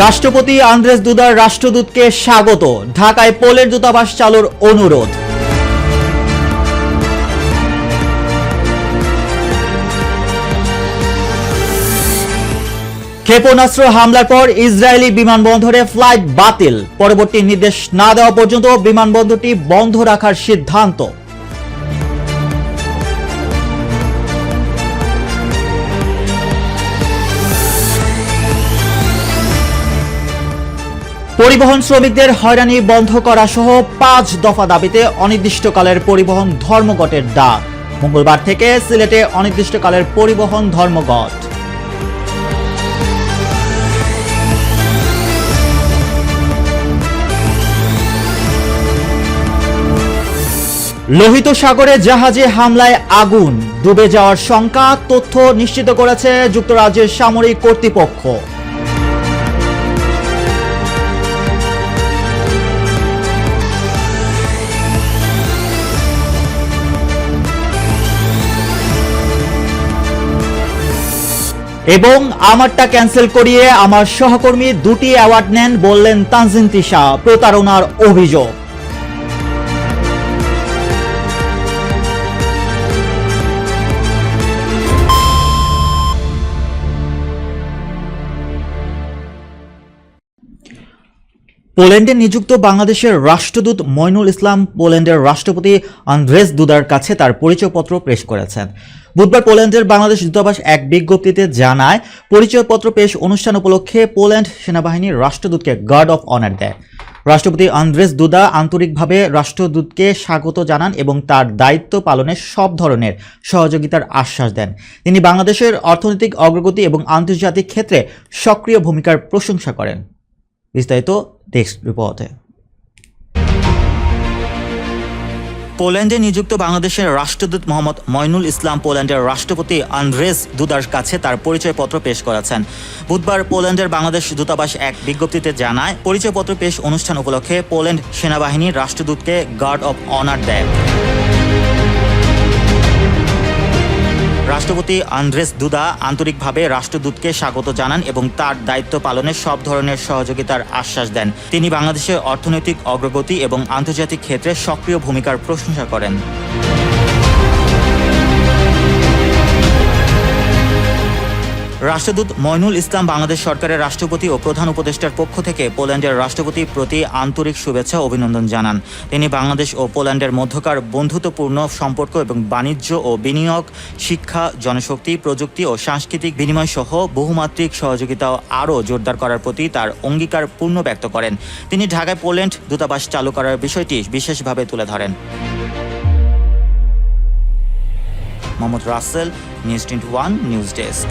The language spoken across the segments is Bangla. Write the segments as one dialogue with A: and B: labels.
A: রাষ্ট্রপতি আন্দ্রেস দুদার রাষ্ট্রদূতকে স্বাগত, ঢাকায় পোল্যান্ড দূতাবাস চালুর অনুরোধ। ক্ষেপণাস্ত্র হামলার পর ইসরায়েলি বিমানবন্দরে ফ্লাইট বাতিল, পরবর্তী নির্দেশ না দেওয়া পর্যন্ত বিমানবন্দরটি বন্ধ রাখার সিদ্ধান্ত। পরিবহন শ্রমিকদের হয়রানি বন্ধ করা সহ 5 দফা দাবিতে অনির্দিষ্টকালের পরিবহন ধর্মঘটের ডাক। মঙ্গলবার থেকে সিলেটে অনির্দিষ্টকালের পরিবহন ধর্মঘট। লোহিত সাগরে জাহাজে হামলায় আগুন, ডুবে যাওয়ার শঙ্কা, তথ্য নিশ্চিত করেছে যুক্তরাজ্যের সামরিক কর্তৃপক্ষ। এবং আমারটা ক্যান্সেল করিয়ে আমার সহকর্মী 2টি অ্যাওয়ার্ড নেন, বললেন তানজিন তিশা, প্রতারণার অভিযোগ। পোল্যান্ডে নিযুক্ত বাংলাদেশের রাষ্ট্রদূত মইনুল ইসলাম পোল্যান্ডের রাষ্ট্রপতি আন্দ্রেস দুদার কাছে তার পরিচয়পত্র পেশ করেছেন। বুধবার পোল্যান্ডের বাংলাদেশ দূতাবাস এক বিজ্ঞপ্তিতে জানায়, পরিচয়পত্র পেশ অনুষ্ঠান উপলক্ষে পোল্যান্ড সেনাবাহিনীর রাষ্ট্রদূতকে গার্ড অফ অনার দেয়। রাষ্ট্রপতি আন্দ্রেস দুদা আন্তরিকভাবে রাষ্ট্রদূতকে স্বাগত জানান এবং তার দায়িত্ব পালনে সব ধরনের সহযোগিতার আশ্বাস দেন। তিনি বাংলাদেশের অর্থনৈতিক অগ্রগতি এবং আন্তর্জাতিক ক্ষেত্রে সক্রিয় ভূমিকার প্রশংসা করেন। বিস্তারিত টেক্সট রিপোর্টে। পোল্যান্ডে নিযুক্ত বাংলাদেশের রাষ্ট্রদূত মোহাম্মদ মইনুল ইসলাম পোল্যান্ডের রাষ্ট্রপতি আন্দ্রেস দুদার কাছে তার পরিচয়পত্র পেশ করেছেন। বুধবার পোল্যান্ডের বাংলাদেশ দূতাবাস এক বিজ্ঞপ্তিতে জানায়, পরিচয়পত্র পেশ অনুষ্ঠান উপলক্ষে পোল্যান্ড সেনাবাহিনীর রাষ্ট্রদূতকে গার্ড অফ অনার দেয়। রাষ্ট্রপতি আন্দ্রেস দুদা আন্তরিকভাবে রাষ্ট্রদূতকে স্বাগত জানান এবং তার দায়িত্ব পালনে সব ধরনের সহযোগিতার আশ্বাস দেন। তিনি বাংলাদেশের অর্থনৈতিক অগ্রগতি এবং আন্তর্জাতিক ক্ষেত্রে সক্রিয় ভূমিকার প্রশংসা করেন। রাষ্ট্রদূত মইনুল ইসলাম বাংলাদেশ সরকারের রাষ্ট্রপতি ও প্রধান উপদেষ্টার পক্ষ থেকে পোল্যান্ডের রাষ্ট্রপতির প্রতি আন্তরিক শুভেচ্ছা অভিনন্দন জানান। তিনি বাংলাদেশ ও পোল্যান্ডের মধ্যকার বন্ধুত্বপূর্ণ সম্পর্ক এবং বাণিজ্য ও বিনিয়োগ, শিক্ষা, জনশক্তি, প্রযুক্তি ও সাংস্কৃতিক বিনিময় সহ বহুমাত্রিক সহযোগিতা আরও জোরদার করার প্রতি তার অঙ্গীকার পূর্ণ ব্যক্ত করেন। তিনি ঢাকায় পোল্যান্ড দূতাবাস চালু করার বিষয়টি বিশেষভাবে তুলে ধরেন। Mohammad Rasel, news 21 news desk.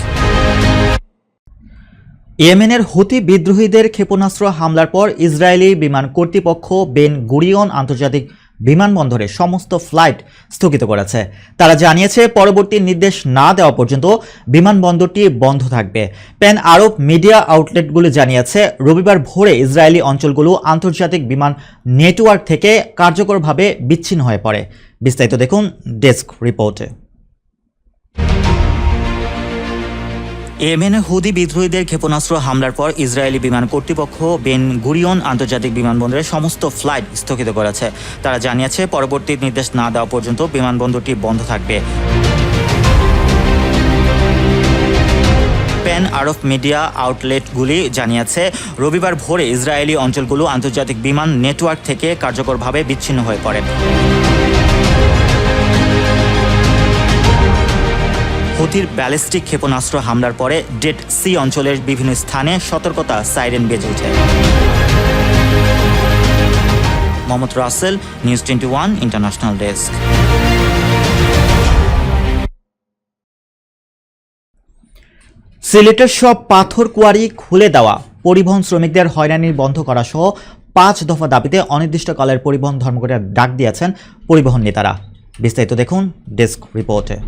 A: ইয়েমেনের হুতি বিদ্রোহীদের ক্ষেপণাস্ত্র হামলার পর ইসরায়েলি বিমান কর্তৃপক্ষ বেন গুরিয়ন আন্তর্জাতিক বিমানবন্দরে সমস্ত ফ্লাইট স্থগিত করেছে। তারা জানিয়েছে, পরবর্তী নির্দেশ না দেওয়া পর্যন্ত বিমানবন্দরটি বন্ধ থাকবে। প্যান আরব মিডিয়া আউটলেটগুলো জানিয়েছে, রবিবার ভোরে ইসরায়েলি অঞ্চলগুলো আন্তর্জাতিক বিমান নেটওয়ার্ক থেকে কার্যকরভাবে বিচ্ছিন্ন হয়ে পড়ে। বিস্তারিত দেখুন ডেস্ক রিপোর্টে। ইয়েমেনে হুদি বিদ্রোহীদের ক্ষেপণাস্ত্র হামলার পর ইসরায়েলি বিমান কর্তৃপক্ষ বেন গুরিয়ন আন্তর্জাতিক বিমানবন্দরে সমস্ত ফ্লাইট স্থগিত করেছে। তারা জানিয়েছে, পরবর্তী নির্দেশ না দেওয়া পর্যন্ত বিমানবন্দরটি বন্ধ থাকবে। প্যান আরব মিডিয়া আউটলেটগুলি জানিয়েছে, রবিবার ভোরে ইসরায়েলি অঞ্চলগুলো আন্তর্জাতিক বিমান নেটওয়ার্ক থেকে কার্যকরভাবে বিচ্ছিন্ন হয়ে পড়ে। হুতির ব্যালিস্টিক ক্ষেপণাস্ত্র হামলার পরে ডেড সি অঞ্চলের বিভিন্ন স্থানে সতর্কতা সাইরেন বেজে ওঠে। Mohammad Rasel, news 21 international desk. সিলেটের সব পাথর কোয়ারি খুলে দেওয়া, পরিবহন শ্রমিকদের হয়রানি বন্ধ করা সহ 5 দফা দাবিতে অনির্দিষ্টকালের পরিবহন ধর্মঘটের ডাক দিয়েছেন পরিবহন নেতারা। বিস্তারিত দেখুন ডেস্ক রিপোর্টে।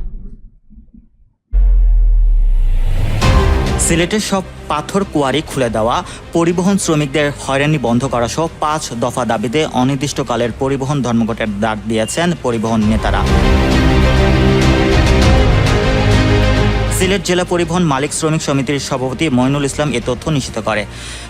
A: সিলেটের সব পাথর কোয়ারি খুলে দেওয়া, পরিবহন শ্রমিকদের হয়রানি বন্ধ করা সহ 5 দফা দাবিতে অনির্দিষ্টকালের পরিবহন ধর্মঘটের ডাক দিয়েছেন পরিবহন নেতারা। সিলেট জেলা পরিবহন মালিক শ্রমিক সমিতির সভাপতি মইনুল ইসলাম এ তথ্য নিশ্চিত করে।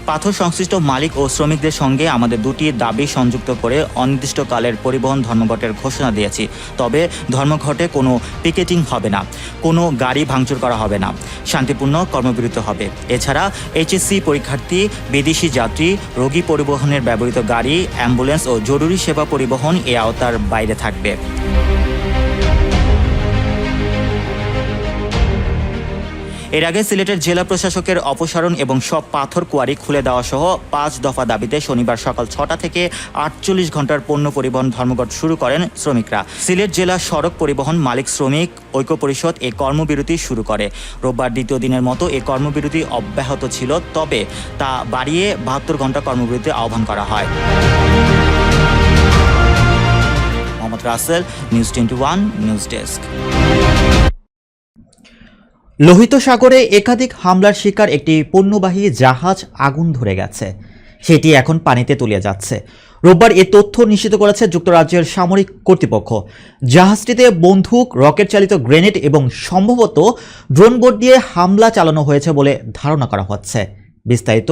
A: পাথর সংশ্লিষ্ট মালিক ও শ্রমিকদের সঙ্গে আমাদের দুটি দাবি সংযুক্ত করে অনির্দিষ্টকালের পরিবহন ধর্মঘটের ঘোষণা দিয়েছি। তবে ধর্মঘটে কোনো পিকেটিং হবে না, কোনো গাড়ি ভাঙচুর করা হবে না, শান্তিপূর্ণ কর্মবিরতি হবে। এছাড়া এইচএসসি পরীক্ষার্থী, বিদেশি যাত্রী, রোগী পরিবহনের ব্যবহৃত গাড়ি, অ্যাম্বুলেন্স ও জরুরি সেবা পরিবহন এ আওতার বাইরে থাকবে। এর আগে সিলেটের জেলা প্রশাসকের অপসারণ এবং সব পাথর কোয়ারি খুলে দেওয়া সহ 5 দফা দাবিতে শনিবার সকাল 6টা থেকে 48 ঘন্টার পণ্য পরিবহন ধর্মঘট শুরু করেন শ্রমিকরা। সিলেট জেলা সড়ক পরিবহন মালিক শ্রমিক ঐক্য পরিষদ এ কর্মবিরতি শুরু করে। রোববার দ্বিতীয় দিনের মতো এ কর্মবিরতি অব্যাহত ছিল, তবে তা বাড়িয়ে 72 ঘন্টা কর্মবিরতি আহ্বান করা হয়। Mohammad Rasel, news 21, news desk. লোহিত সাগরে একাধিক হামলার শিকার একটি পণ্যবাহী জাহাজ আগুন ধরে গেছে, সেটি এখন পানিতে তলিয়ে যাচ্ছে। রোববার এ তথ্য নিশ্চিত করেছে যুক্তরাজ্যের সামরিক কর্তৃপক্ষ। জাহাজটিতে বন্দুক, রকেট চালিত গ্রেনেড এবং সম্ভবত ড্রোন বোট দিয়ে হামলা চালানো হয়েছে বলে ধারণা করা হচ্ছে। বিস্তারিত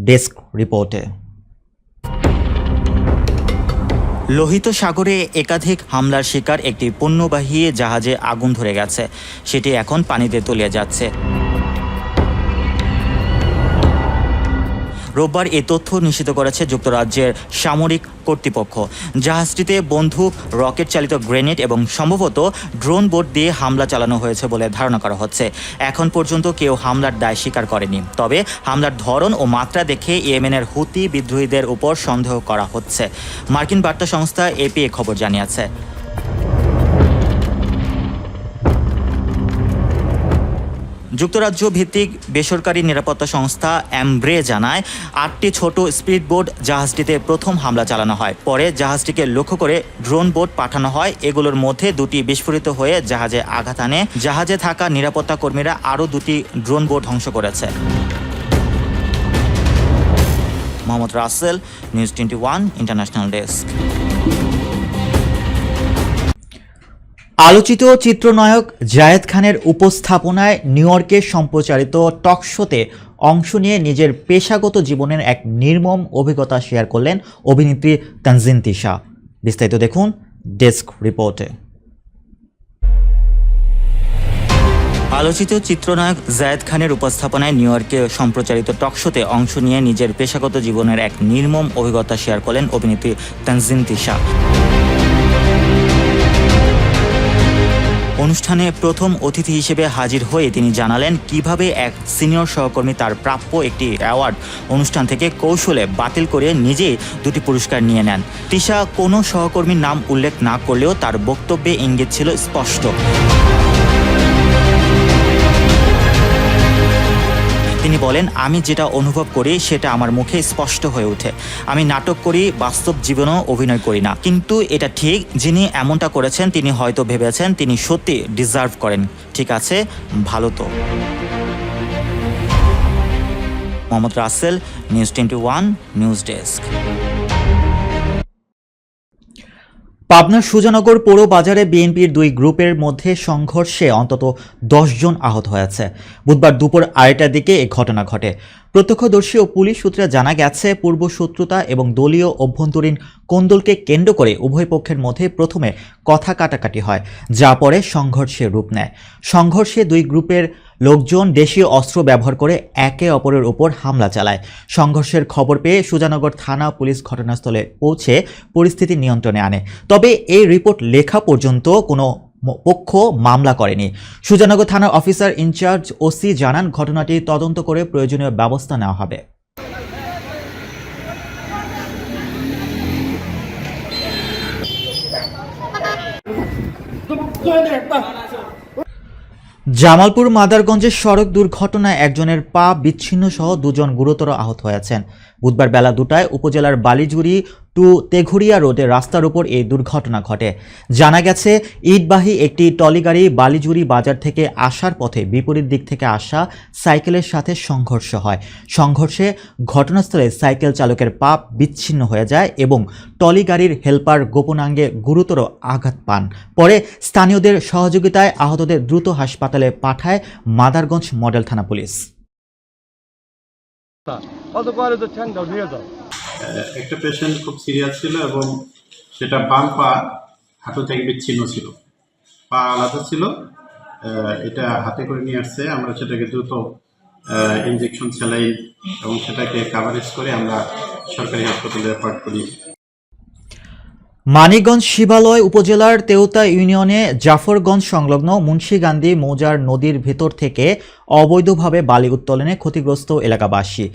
A: ডেস্ক রিপোর্টে। লোহিত সাগরে একাধিক হামলার শিকার একটি পণ্যবাহী জাহাজে আগুন ধরে গেছে, সেটি এখন পানিতে তলিয়ে যাচ্ছে। রোববার এ তথ্য নিশ্চিত করেছে যুক্তরাজ্যের সামরিক কর্তৃপক্ষ। জাহাজটিতে বন্দুক, রকেট চালিত গ্রেনেড এবং সম্ভবত ড্রোন বোট দিয়ে হামলা চালানো হয়েছে বলে ধারণা করা হচ্ছে। এখন পর্যন্ত কেউ হামলার দায় স্বীকার করেনি, তবে হামলার ধরন ও মাত্রা দেখে ইয়েমেনের হুতি বিদ্রোহীদের উপর সন্দেহ করা হচ্ছে। মার্কিন বার্তা সংস্থা এপি এ খবর জানিয়েছে। যুক্তরাজ্য ভিত্তিক বেসরকারি নিরাপত্তা সংস্থা অ্যামব্রে জানায় 8টি ছোট স্পিড বোট জাহাজটিতে প্রথম হামলা চালানো হয়। পরে জাহাজটিকে লক্ষ্য করে ড্রোন বোট পাঠানো হয়। এগুলোর মধ্যে 2টি বিস্ফোরিত হয়ে জাহাজে আঘাত আনে। জাহাজে থাকা নিরাপত্তা কর্মীরা আরও 2টি ড্রোন বোট ধ্বংস করেছে। Mohammad Rasel, news 21, international desk. আলোচিত চিত্রনায়ক জায়েদ খানের উপস্থাপনায় নিউ ইয়র্কে সম্প্রচারিত টক শোতে অংশ নিয়ে নিজের পেশাগত জীবনের এক নির্মম অভিজ্ঞতা শেয়ার করলেন অভিনেত্রী তানজিন তিশা। বিস্তারিত দেখুন ডেস্ক রিপোর্টে। আলোচিত চিত্রনায়ক জায়েদ খানের উপস্থাপনায় নিউ ইয়র্কে সম্প্রচারিত টক শোতে অংশ নিয়ে নিজের পেশাগত জীবনের এক নির্মম অভিজ্ঞতা শেয়ার করলেন অভিনেত্রী তানজিন তিশা। অনুষ্ঠানে প্রথম অতিথি হিসেবে হাজির হয়ে তিনি জানালেন কিভাবে এক সিনিয়র সহকর্মী তার প্রাপ্য একটি অ্যাওয়ার্ড অনুষ্ঠান থেকে কৌশলে বাতিল করে নিজেই 2টি পুরস্কার নিয়ে নেন। তিশা কোনো সহকর্মীর নাম উল্লেখ না করলেও তার বক্তব্যে ইঙ্গিত ছিল স্পষ্ট। তিনি বলেন, আমি যেটা অনুভব করি সেটা আমার মুখে স্পষ্ট হয়ে ওঠে। আমি নাটক করি, বাস্তব জীবনেও অভিনয় করি না। কিন্তু এটা ঠিক, যিনি এমনটা করেছেন তিনি হয়তো ভেবেছেন তিনি সত্যি ডিজার্ভ করেন। ঠিক আছে, ভালো তো। Mohammad Rasel, news 21, news desk. পাবনার সুজানগর পৌর বাজারে বিএনপির 2 গ্রুপের মধ্যে সংঘর্ষে অন্তত 10 জন আহত হয়েছে। বুধবার দুপুর 2টার দিকে এই ঘটনা ঘটে। প্রত্যক্ষদর্শী ও পুলিশ সূত্রে জানা গেছে, পূর্ব শত্রুতা এবং দলীয় অভ্যন্তরীণ কোন্দলকে কেন্দ্র করে উভয় পক্ষের মধ্যে প্রথমে কথা কাটাকাটি হয়, যা পরে সংঘর্ষের রূপ নেয়। সংঘর্ষে 2 গ্রুপের লোকজন দেশীয় অস্ত্র ব্যবহার করে একে অপরের উপর হামলা চালায়। সংঘর্ষের খবর পেয়ে সুজানগর থানা পুলিশ ঘটনাস্থলে পৌঁছে পরিস্থিতি নিয়ন্ত্রণে আনে। তবে এই রিপোর্ট লেখা পর্যন্ত কোনো পক্ষ মামলা করেনি। সুজানগর থানার অফিসার ইনচার্জ ওসি জানান, ঘটনাটি তদন্ত করে প্রয়োজনীয় ব্যবস্থা নেওয়া হবে। জামালপুর মাদারগঞ্জের সড়ক দুর্ঘটনায় একজনের পা বিচ্ছিন্ন সহ 2 জন গুরুতর আহত হয়েছেন। বুধবার বেলা 2টায় উপজেলার বালিজুড়ি টু তেঘুরিয়া রোডে রাস্তার উপর এই দুর্ঘটনা ঘটে। জানা গেছে, ইটবাহী একটি ট্রলি গাড়ি বালিজুড়ি বাজার থেকে আসার পথে বিপরীত দিক থেকে আসা সাইকেলের সাথে সংঘর্ষ হয়। সংঘর্ষে ঘটনাস্থলে সাইকেল চালকের পা বিচ্ছিন্ন হয়ে যায় এবং ট্রলি গাড়ির হেলপার গোপনাঙ্গে গুরুতর আঘাত পান। পরে স্থানীয়দের সহযোগিতায় আহতদের দ্রুত হাসপাতালে পাঠায় মাদারগঞ্জ মডেল থানা পুলিশ।
B: একটা পেশেন্ট খুব সিরিয়াস ছিল এবং সেটা বাম পা হাঁটু থেকে বিচ্ছিন্ন ছিল, পা আলাদা ছিল। এটা হাতে করে নিয়ে আসছে, আমরা সেটাকে দ্রুত ইনজেকশন স্যালাইন এবং সেটাকে কাভারেজ করে আমরা সরকারি হাসপাতালে রেফার করি।
A: মানিকগঞ্জ শিবালয় উপজেলার তেওতা ইউনিয়নে জাফরগঞ্জ সংলগ্ন মুন্সিগান্ধী মৌজার নদীর ভেতর থেকে অবৈধভাবে বালি উত্তোলনে ক্ষতিগ্রস্ত এলাকাবাসী।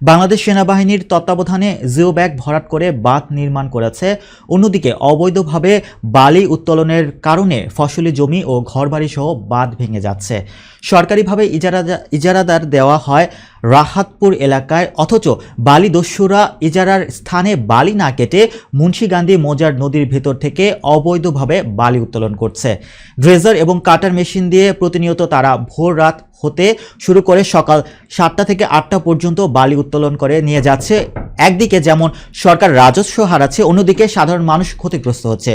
A: বাংলাদেশ সেনাবাহিনীর তত্ত্বাবধানে জিও ব্যাগ ভরাট করে বাঁধ নির্মাণ করেছে। অন্যদিকে অবৈধভাবে বালি উত্তোলনের কারণে ফসলি জমি ও ঘরবাড়ি সহ বাঁধ ভেঙে যাচ্ছে। সরকারিভাবে ইজারাদার দেওয়া হয় রাহাতপুর এলাকায়, অথচ বালি দস্যুরা ইজারার স্থানে বালি না কেটে মুন্সিগান্ধী মৌজার নদীর ভেতর থেকে অবৈধভাবে বালি উত্তোলন করছে। ড্রেজার এবং কাটার মেশিন দিয়ে প্রতিনিয়ত তারা ভোর রাত হতে শুরু করে সকাল 7টা থেকে 8টা পর্যন্ত বালি উত্তোলন করে নিয়ে যাচ্ছে। একদিকে যেমন সরকার রাজস্ব হারাচ্ছে, অন্যদিকে সাধারণ মানুষ ক্ষতিগ্রস্ত হচ্ছে।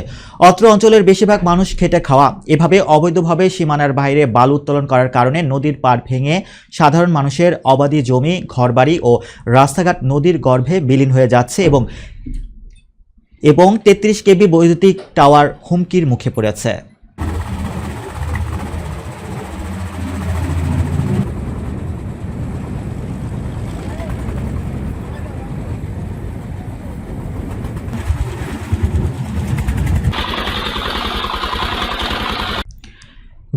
A: অত্র অঞ্চলের বেশিরভাগ মানুষ খেটে খাওয়া। এভাবে অবৈধভাবে সীমানার বাইরে বালু উত্তোলন করার কারণে নদীর পাড় ভেঙে সাধারণ মানুষের অবাধি জমি, ঘরবাড়ি ও রাস্তাঘাট নদীর গর্ভে বিলীন হয়ে যাচ্ছে এবং 33 কেবি বৈদ্যুতিক টাওয়ার হুমকির মুখে পড়েছে।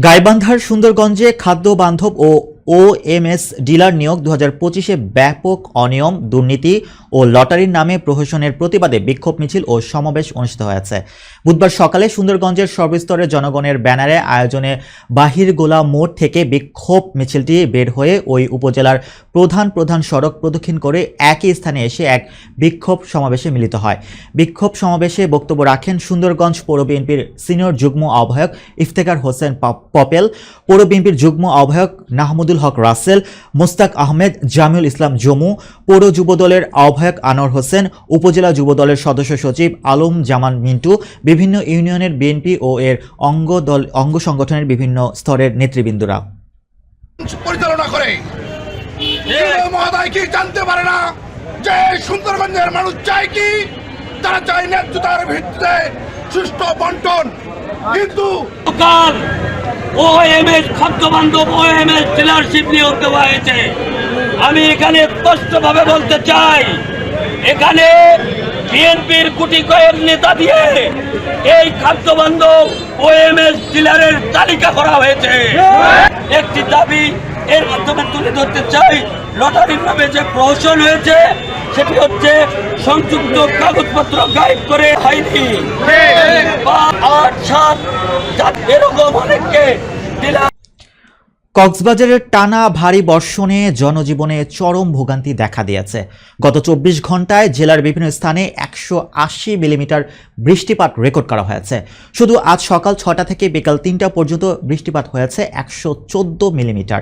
A: গাইবান্ধার সুন্দরগঞ্জে খাদ্য বান্ধব ও ওএমএস ডিলার নিয়োগ 2025-এ ব্যাপক অনিয়ম, দুর্নীতি ও লটারির নামে প্রহসনের প্রতিবাদে বিক্ষোভ মিছিল ও সমাবেশ অনুষ্ঠিত হয়েছে। বুধবার সকালে সুন্দরগঞ্জের সর্বস্তরের জনগণের ব্যানারে আয়োজনে বাহিরগোলা মোড় থেকে বিক্ষোভ মিছিলটি বের হয়ে ওই উপজেলার প্রধান সড়ক প্রদক্ষিণ করে একই স্থানে এসে এক বিক্ষোভ সমাবেশে মিলিত হয়। বিক্ষোভ সমাবেশে বক্তব্য রাখেন সুন্দরগঞ্জ পৌর বিএনপির সিনিয়র যুগ্ম আহ্বায়ক ইফতেখার হোসেন পপেল, পৌর বিএনপির যুগ্ম আহ্বায়ক নাহমুদুল হক রাসেল, মোস্তাক আহমেদ, জামিউল ইসলাম জমু, পৌর যুবদলের আহ্বায়ক আনোয়ার হোসেন, উপজেলা যুবদলের সদস্য সচিব আলম জামান মিন্টু, বিভিন্ন ইউনিয়নের বিএনপি ও এর অঙ্গ সংগঠনের বিভিন্ন স্তরের নেতৃবৃন্দরা
C: পরিচালনা করে। মহোদয় কি জানতে পারে না যে সুন্দরগঞ্জের মানুষ চায় কি? তারা চায় ন্যায্যতার ভিত্তিতে সুষ্ঠু বন্টন, কিন্তু
D: ওএমএস খাদ্য বান্ধব ওএমএস ডিলারশিপ নিয়োগ দেওয়া হয়েছে। আমি এখানে স্পষ্টভাবে বলতে চাই, এখানে বিএনপির গুটি কয়েক নেতা দিয়ে এই খাদ্য বান্ধব ওএমএস ডিলারের তালিকা করা হয়েছে। একটি দাবি এর মাধ্যমে তুলে ধরতে চাই, লটারির নামে যে প্রহসন হয়েছে সেটি হচ্ছে সংযুক্ত কাগজপত্র গাইড করে হয়নি বা 8-7 এরকম অনেককে ডিলার।
A: কক্সবাজারের টানা ভারী বর্ষণে জনজীবনে চরম ভোগান্তি দেখা দিয়েছে। গত 24 ঘন্টায় জেলার বিভিন্ন স্থানে 180 মিলিমিটার বৃষ্টিপাত রেকর্ড করা হয়েছে। শুধু আজ সকাল 6টা থেকে বিকাল 3টা পর্যন্ত বৃষ্টিপাত হয়েছে 114 মিলিমিটার।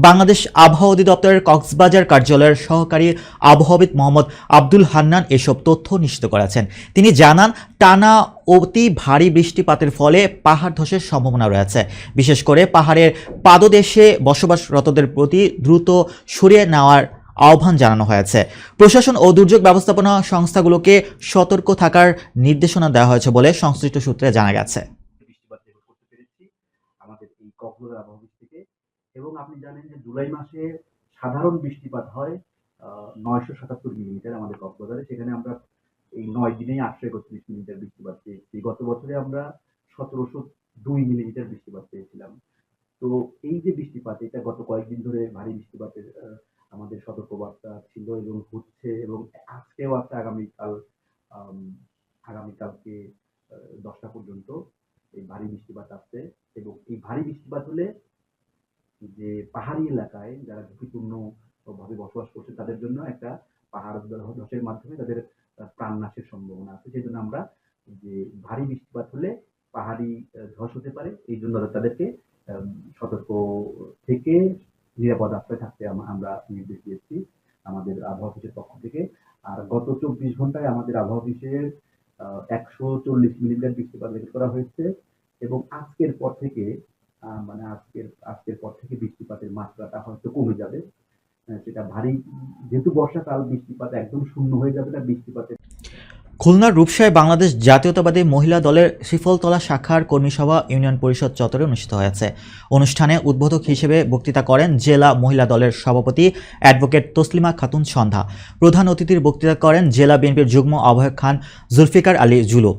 A: বাংলাদেশ আবহাওয়া অধিদপ্তরের কক্সবাজার কার্যালয়ের সহকারী আবহাওয়াবিদ মোহাম্মদ আব্দুল হান্নান এসব তথ্য নিশ্চিত করেছেন। তিনি জানান, টানা অতি ভারী বৃষ্টিপাতের ফলে পাহাড় ধসের সম্ভাবনা রয়েছে। বিশেষ করে পাহাড়ের পাদদেশে বসবাসরতদের প্রতি দ্রুত সরিয়ে নেওয়ার আহ্বান জানানো হয়েছে। প্রশাসন ও দুর্যোগ ব্যবস্থাপনা সংস্থাগুলোকে সতর্ক থাকার নির্দেশনা দেওয়া হয়েছে বলে সংশ্লিষ্ট সূত্রে জানা গেছে।
E: আমাদের এই কক্সবাজার আবহাওয়া অফিস থেকে, এবং আপনি জানেন যে জুলাই মাসে সাধারণ বৃষ্টিপাত হয় 977 মিলিমিটার আমাদের কক্সবাজারে। সেখানে আমরা এই 9 দিনেই 831 মিলিমিটার বৃষ্টিপাত পেয়েছি। গত বছরে আমরা 1702 মিলিমিটার বৃষ্টিপাত পেয়েছিলাম। তো এই যে বৃষ্টিপাত, এটা গত কয়েকদিন ধরে ভারী বৃষ্টিপাতের আমাদের সতর্কবার্তা ছিল এবং হচ্ছে, এবং আজকেও আছে, আগামীকালকে 10টা পর্যন্ত এই ভারী বৃষ্টিপাত আসছে। এবং এই ভারী বৃষ্টিপাত হলে যে পাহাড়ি এলাকায় যারা ঝুঁকিপূর্ণ ভাবে বসবাস করছে তাদের জন্য একটা পাহাড় ধসের মাধ্যমে তাদের প্রাণনাশের সম্ভাবনা আছে। সেই জন্য আমরা যে ভারী বৃষ্টিপাত হলে পাহাড়ি ধস হতে পারে, এই জন্য তাদেরকে সতর্ক থেকে নিরাপদ আশ্রয় থাকতে আমরা নির্দেশ দিয়েছি আমাদের আবহাওয়া অফিসের পক্ষ থেকে। আর গত 24 ঘন্টায় আমাদের আবহাওয়া অফিসের 140 মিলিমিটার বৃষ্টিপাত রেকর্ড করা হয়েছে এবং আজকের পর থেকে মানে আজকের পর থেকে বৃষ্টিপাতের মাত্রাটা হয়তো কমে যাবে। সেটা ভারী, যেহেতু বর্ষাকাল, বৃষ্টিপাত একদম শূন্য হয়ে যাবে না। বৃষ্টিপাতের
A: খুলনার রূপসায় বাংলাদেশ জাতীয়তাবাদী মহিলা দলের শ্রীফলতলা শাখার কর্মীসভা ইউনিয়ন পরিষদ চত্বরে অনুষ্ঠিত হয়েছে। অনুষ্ঠানে উদ্বোধক হিসেবে বক্তৃতা করেন জেলা মহিলা দলের সভাপতি অ্যাডভোকেট তসলিমা খাতুন সন্ধ্যা। প্রধান অতিথির বক্তৃতা করেন জেলা বিএনপির যুগ্ম আহ্বায়ক খান জুলফিকার আলী জুলু।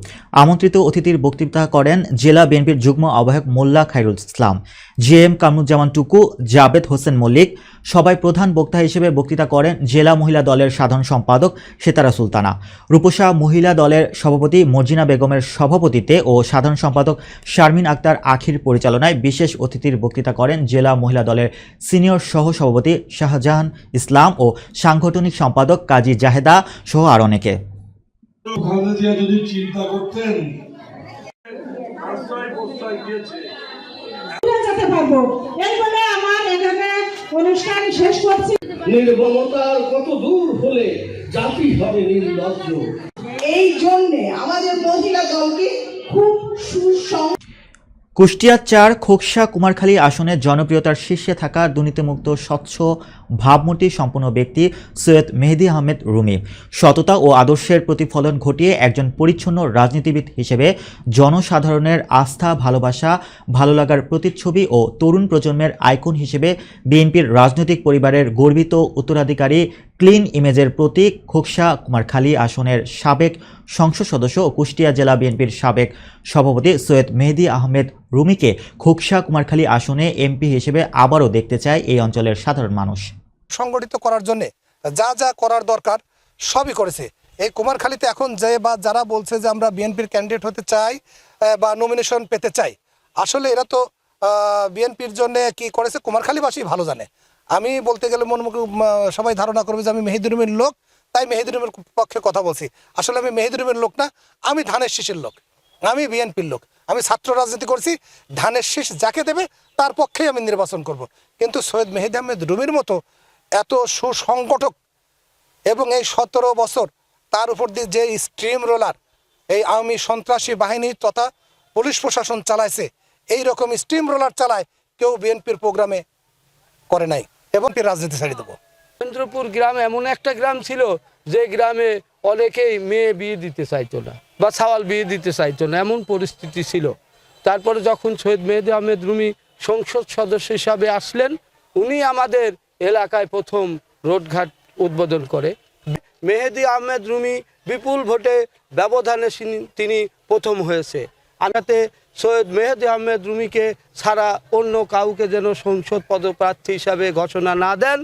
A: আমন্ত্রিত অতিথির বক্তৃতা করেন জেলা বিএনপির যুগ্ম আহ্বায়ক মোল্লা খায়রুল ইসলাম, জিএম কামরুজ্জামান টুকু, জাবেদ হোসেন মল্লিক। সবাই প্রধান বক্তা হিসেবে বক্তৃতা করেন জেলা মহিলা দলের সাধারণ সম্পাদক সেতারা সুলতানা। রূপসা মহিলা দলের সভাপতি মর্জিনা বেগমের সভাপতিত্বে ও সাধারণ সম্পাদক শারমিন আক্তার আখির পরিচালনায় বিশেষ অতিথির বক্তৃতা করেন জেলা মহিলা দলের সিনিয়র সহ সভাপতি শাহজাহান ইসলাম ও সাংগঠনিক সম্পাদক কাজী জাহেদা সহ আরো অনেকে।
F: খালেদা যদি চিন্তা করতেন
G: অনুষ্ঠান শেষ করছি।
F: নির্মমতার কত দূর হলে জাতি হবে নির্লজ্জ।
G: এই জন্যে আমাদের মহিলা দলকে খুব
A: কুষ্টিয়া ৪ খোকসা কুমারখালী আসনে জনপ্রিয়তার শীর্ষে থাকা দুর্নীতিমুক্ত স্বচ্ছ ভাবমূর্তি সম্পন্ন ব্যক্তি সৈয়দ মেহেদী আহমেদ রুমি সততা ও আদর্শের প্রতিফলন ঘটিয়ে একজন পরিচ্ছন্ন রাজনীতিবিদ হিসেবে জনসাধারণের আস্থা, ভালোবাসা, ভালো লাগার প্রতিচ্ছবি ও তরুণ প্রজন্মের আইকন হিসেবে বিএনপির রাজনৈতিক পরিবারের গর্বিত উত্তরাধিকারী, ক্লিন ইমেজের প্রতীক খোকসা কুমারখালী আসনের সাবেক সংসদ সদস্য ও কুষ্টিয়া জেলা বিএনপির সাবেক সভাপতি সৈয়দ মেহেদী আহমেদ রুমিকে খোকসা কুমারখালী আসনে এমপি হিসেবে আবারও দেখতে চায় এই অঞ্চলের সাধারণ মানুষ।
H: সংগঠিত করার জন্য যা যা করার দরকার সবই করেছে। এই কুমারখালীতে এখন যে বা যারা বলছে যে আমরা বিএনপির ক্যান্ডিডেট হতে চাই বা নমিনেশন পেতে চাই, আসলে এরা তো বিএনপির জন্য কি করেছে কুমারখালীবাসী ভালো জানে। আমি বলতে গেলে মনমুখে সবাই ধারণা করবে যে আমি মেহেদী রুমির লোক, তাই মেহেদী রুমির পক্ষে কথা বলছি। আসলে আমি মেহেদী রুমির লোক না, আমি ধানের শীষের লোক, আমি বিএনপির লোক। আমি ছাত্র রাজনীতি করছি, ধানের শীষ যাকে দেবে তার পক্ষেই আমি নির্বাচন করব। কিন্তু সৈয়দ মেহেদী আহমেদ রুমির মতো এত সুসংগঠক এবং এই 17 বছর তার উপর দিয়ে যে স্ট্রিম রোলার এই আওয়ামী সন্ত্রাসী বাহিনী তথা পুলিশ প্রশাসন চালাইছে, এই রকম স্ট্রিম রোলার চালায় কেউ বিএনপির প্রোগ্রামে করে নাই এবং রাজনীতি ছাড়িয়ে দেবো।
D: চন্দ্রপুর গ্রাম এমন একটা গ্রাম ছিল যে গ্রামে অনেকেই মেয়ে বিয়ে দিতে চাইতো না বা ছাওয়াল বিয়ে দিতে চাইতো না, এমন পরিস্থিতি ছিল। তারপরে যখন সৈয়দ মেহেদী আহমেদ রুমি সংসদ সদস্য হিসাবে আসলেন, উনি আমাদের এলাকায় প্রথম রোডঘাট উদ্বোধন করে। মেহেদী আহমেদ রুমি বিপুল ভোটে ব্যবধানে তিনি প্রথম হয়েছে। আমাতে সৈয়দ মেহেদী আহমেদ রুমিকে ছাড়া অন্য কাউকে যেন সংসদ পদপ্রার্থী হিসাবে ঘোষণা না দেন।